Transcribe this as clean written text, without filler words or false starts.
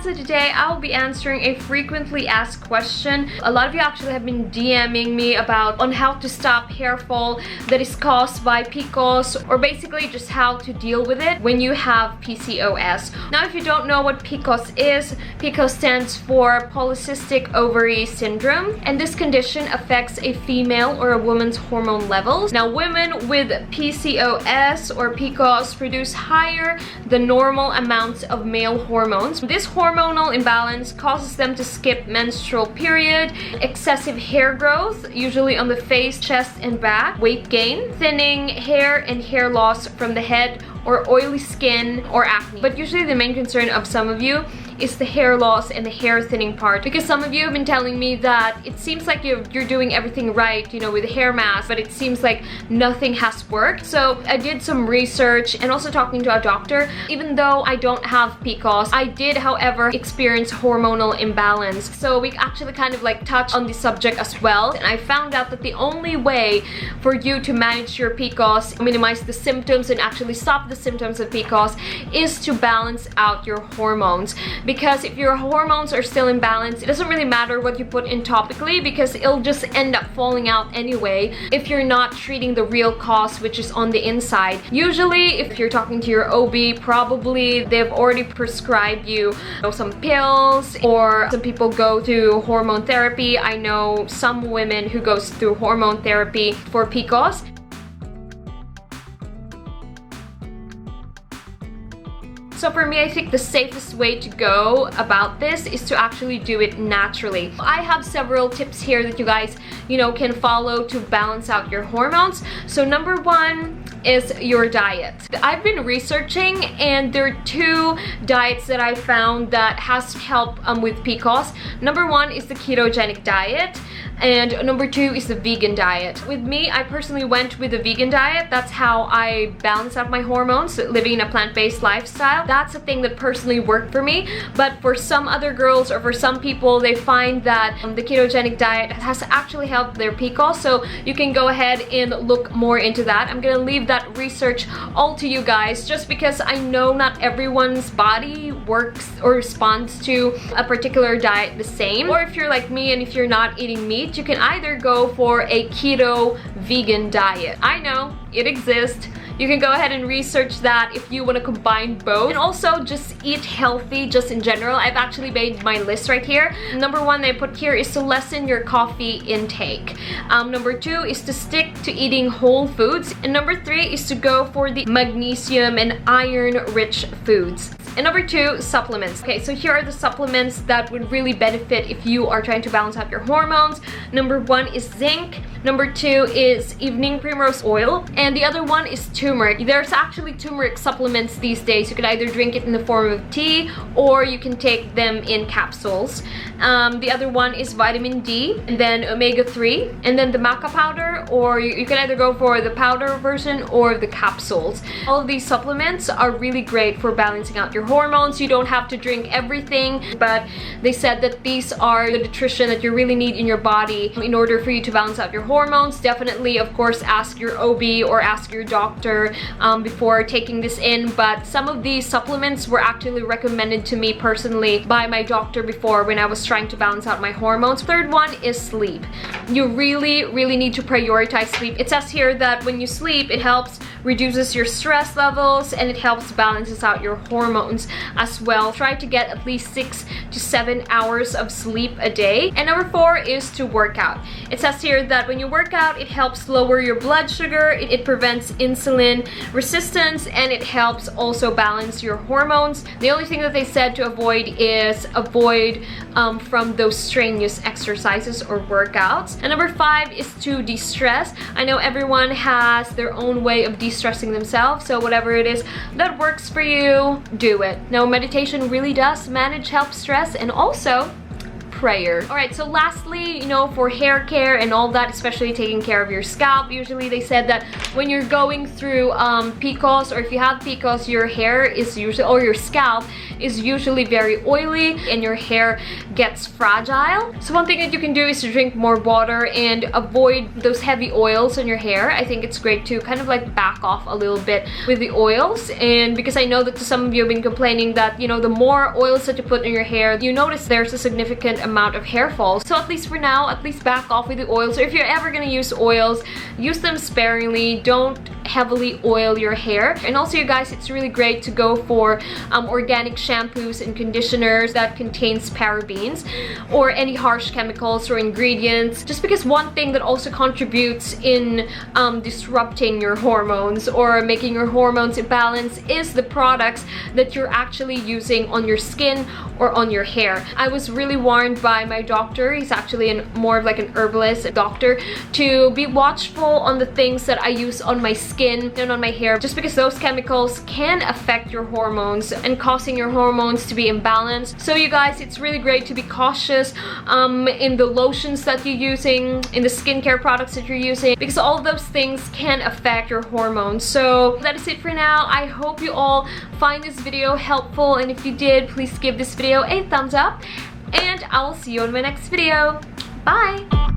so today I'll be answering a frequently asked question. A lot of you actually have been DMing me about on how to stop hair fall that is caused by PCOS, or basically just how to deal with it when you have PCOS. Now, if you don't know what PCOS is, PCOS stands for Polycystic Ovary Syndrome, and this condition affects a female or a woman's hormone levels. Now, women with PCOS or PCOS produce higher than normal amounts of male hormones. This hormonal imbalance causes them to skip menstrual period, excessive hair growth, usually on the face, chest, and back, weight gain, thinning hair, and hair loss from the head, or oily skin, or acne. But usually the main concern of some of you is the hair loss and the hair thinning part, because some of you have been telling me that it seems like you're doing everything right, you know, with the hair mask, but it seems like nothing has worked. So I did some research and also talking to a doctor. Even though I don't have PCOS, I did, however, experience hormonal imbalance. So we actually kind of like touched on the subject as well, and I found out that the only way for you to manage your PCOS, minimize the symptoms, and actually stop the symptoms of PCOS is to balance out your hormones. Because if your hormones are still in balance, it doesn't really matter what you put in topically, because it'll just end up falling out anyway if you're not treating the real cause, which is on the inside. Usually, if you're talking to your OB, probably they've already prescribed you some pills, or some people go through hormone therapy. I know some women who goes through hormone therapy for PCOS. So for me, I think the safest way to go about this is to actually do it naturally. I have several tips here that you guys, can follow to balance out your hormones. So number one is your diet. I've been researching, and there are two diets that I found that has helped with PCOS. Number one is the Ketogenic Diet, and number two is the vegan diet. With me, I personally went with the vegan diet. That's how I balance out my hormones, living in a plant-based lifestyle. That's a thing that personally worked for me. But for some other girls, or for some people, they find that the ketogenic diet has actually helped their PCOS. So you can go ahead and look more into that. I'm gonna leave that research all to you guys, just because I know not everyone's body works or responds to a particular diet the same. Or if you're like me and if you're not eating meat, you can either go for a keto vegan diet. I know it exists. You can go ahead and research that if you want to combine both. And also just eat healthy, just in general. I've actually made my list right here. Number one that I put here is to lessen your coffee intake. Number two is to stick to eating whole foods. And number three is to go for the magnesium and iron-rich foods. And number two, supplements. Okay, so here are the supplements that would really benefit if you are trying to balance out your hormones. Number one is zinc. Number two is evening primrose oil. And the other one is turmeric. There's actually turmeric supplements these days. You can either drink it in the form of tea, or you can take them in capsules. The other one is vitamin D, and then omega-3, and then the maca powder, or you can either go for the powder version or the capsules. All of these supplements are really great for balancing out your hormones. You don't have to drink everything, but they said that these are the nutrition that you really need in your body in order for you to balance out your hormones. Definitely, of course, ask your OB or ask your doctor before taking this in, but some of these supplements were actually recommended to me personally by my doctor before when I was trying to balance out my hormones. Third one is sleep. You really need to prioritize sleep. It says here that when you sleep, it helps reduces your stress levels, and it helps balances out your hormones as well. Try to get at least 6 to 7 hours of sleep a day. And number four is to work out. It says here that when you work out, it helps lower your blood sugar, it prevents insulin resistance, and it helps also balance your hormones. The only thing that they said to avoid is avoid from those strenuous exercises or workouts. And number five is to de-stress. I know everyone has their own way of de-stressing themselves, so whatever it is that works for you, do it. Now, meditation really does help stress, and also prayer. Alright, so lastly, you know, for hair care and all that, especially taking care of your scalp, usually they said that when you're going through PCOS, or if you have PCOS, your hair is usually, or your scalp is usually very oily and your hair gets fragile. So one thing that you can do is to drink more water and avoid those heavy oils on your hair. I think it's great to kind of like back off a little bit with the oils, and because I know that some of you have been complaining that, you know, the more oils that you put in your hair, you notice there's a significant amount of hair fall. So at least for now, at least back off with the oils. Or if you're ever gonna use oils, use them sparingly. Don't heavily oil your hair. And also, you guys, it's really great to go for organic shampoos and conditioners that contains parabens or any harsh chemicals or ingredients, just because one thing that also contributes in disrupting your hormones or making your hormones imbalanced is the products that you're actually using on your skin or on your hair. I was really warned by my doctor, he's actually more of like an herbalist doctor, to be watchful on the things that I use on my skin and on my hair, just because those chemicals can affect your hormones and causing your hormones to be imbalanced. So you guys, it's really great to be cautious in the lotions that you're using, in the skincare products that you're using, because all of those things can affect your hormones. So that is it for now. I hope you all find this video helpful, and if you did, please give this video a thumbs up, and I will see you in my next video. Bye!